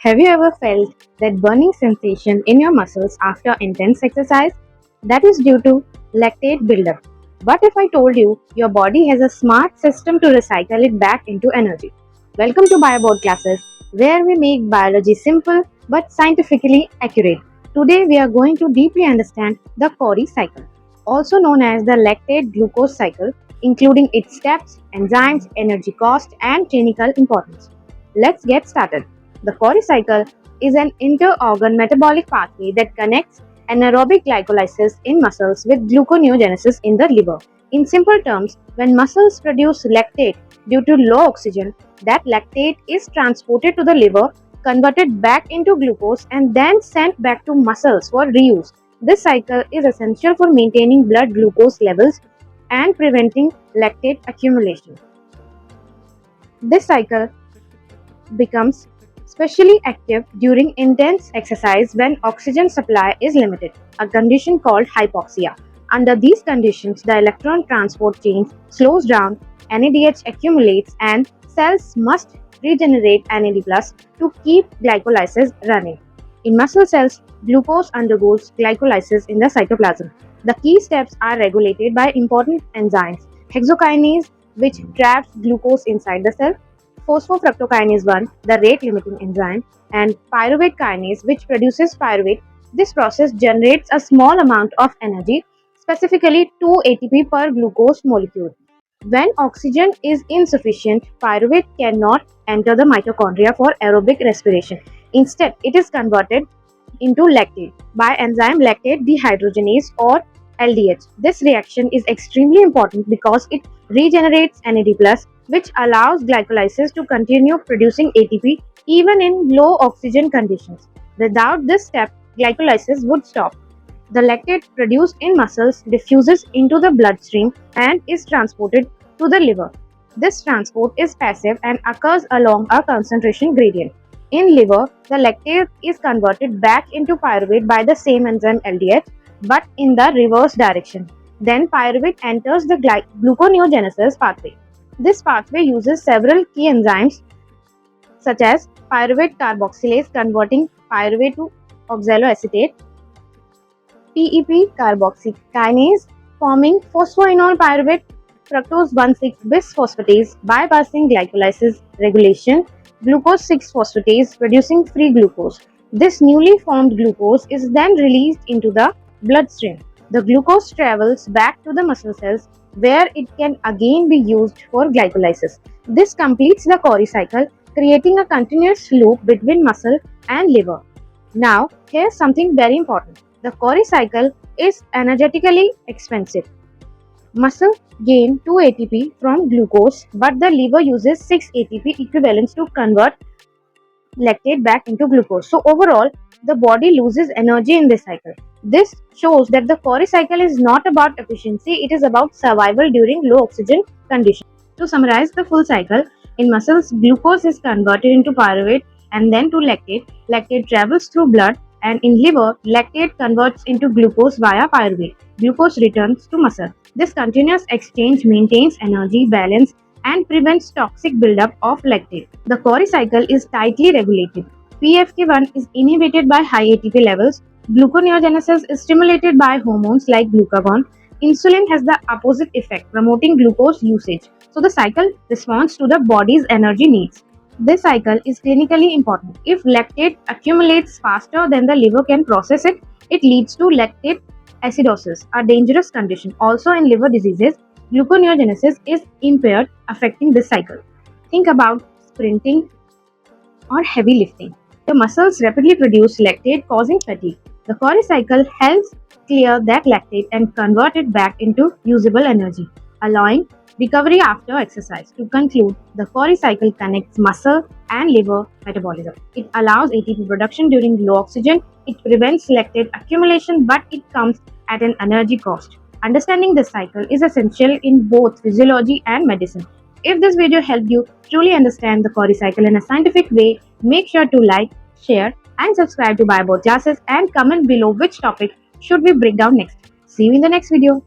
Have you ever felt that burning sensation in your muscles after intense exercise? That is due to lactate buildup. What if I told you your body has a smart system to recycle it back into energy? Welcome to Bioboard classes, where we make biology simple but scientifically accurate. Today we are going to deeply understand the Cori cycle, also known as the lactate-glucose cycle, including its steps, enzymes, energy cost, and clinical importance. Let's get started. The Cori cycle is an inter-organ metabolic pathway that connects anaerobic glycolysis in muscles with gluconeogenesis in the liver. In simple terms, when muscles produce lactate due to low oxygen, that lactate is transported to the liver, converted back into glucose, and then sent back to muscles for reuse. This cycle is essential for maintaining blood glucose levels and preventing lactate accumulation. This cycle becomes especially active during intense exercise when oxygen supply is limited, a condition called hypoxia. Under these conditions, the electron transport chain slows down, NADH accumulates, and cells must regenerate NAD+ to keep glycolysis running. In muscle cells, glucose undergoes glycolysis in the cytoplasm. The key steps are regulated by important enzymes: hexokinase, which traps glucose inside the cell; phosphofructokinase 1, the rate-limiting enzyme; and pyruvate kinase, which produces pyruvate. This process generates a small amount of energy, specifically 2 ATP per glucose molecule. When oxygen is insufficient, pyruvate cannot enter the mitochondria for aerobic respiration. Instead, it is converted into lactate by enzyme lactate dehydrogenase or LDH. This reaction is extremely important because it regenerates NAD+, which allows glycolysis to continue producing ATP even in low oxygen conditions. Without this step, glycolysis would stop. The lactate produced in muscles diffuses into the bloodstream and is transported to the liver. This transport is passive and occurs along a concentration gradient. In liver, the lactate is converted back into pyruvate by the same enzyme LDH, but in the reverse direction. Then pyruvate enters the gluconeogenesis pathway. This pathway uses several key enzymes such as pyruvate carboxylase converting pyruvate to oxaloacetate, PEPCK forming phosphoenol pyruvate, fructose 1,6-bisphosphatase bypassing glycolysis regulation, glucose 6-phosphatase producing free glucose. This newly formed glucose is then released into the bloodstream. The glucose travels back to the muscle cells where it can again be used for glycolysis. This completes the Cori cycle, creating a continuous loop between muscle and liver. Now, here's something very important. The Cori cycle is energetically expensive. Muscle gain 2 ATP from glucose, but the liver uses 6 ATP equivalents to convert lactate back into glucose. So overall, the body loses energy in this cycle. This shows that the Cori cycle is not about efficiency, it is about survival during low oxygen conditions. To summarize the full cycle, in muscles, glucose is converted into pyruvate and then to lactate. Lactate travels through blood, and in liver, lactate converts into glucose via pyruvate. Glucose returns to muscle. This continuous exchange maintains energy balance and prevents toxic buildup of lactate. The Cori cycle is tightly regulated. PEPCK is inhibited by high ATP levels. Gluconeogenesis is stimulated by hormones like glucagon. Insulin has the opposite effect, promoting glucose usage. So the cycle responds to the body's energy needs. This cycle is clinically important. If lactate accumulates faster than the liver can process it, it leads to lactate acidosis, a dangerous condition. Also in liver diseases, gluconeogenesis is impaired, affecting this cycle. Think about sprinting or heavy lifting. The muscles rapidly produce lactate, causing fatigue. The Cori cycle helps clear that lactate and convert it back into usable energy, allowing recovery after exercise. To conclude, the Cori cycle connects muscle and liver metabolism. It allows ATP production during low oxygen. It prevents lactate accumulation, but it comes at an energy cost. Understanding this cycle is essential in both physiology and medicine. If this video helped you truly understand the Cori cycle in a scientific way, make sure to like, share, and subscribe to Bioboard classes and comment below which topic should we break down next. See you in the next video.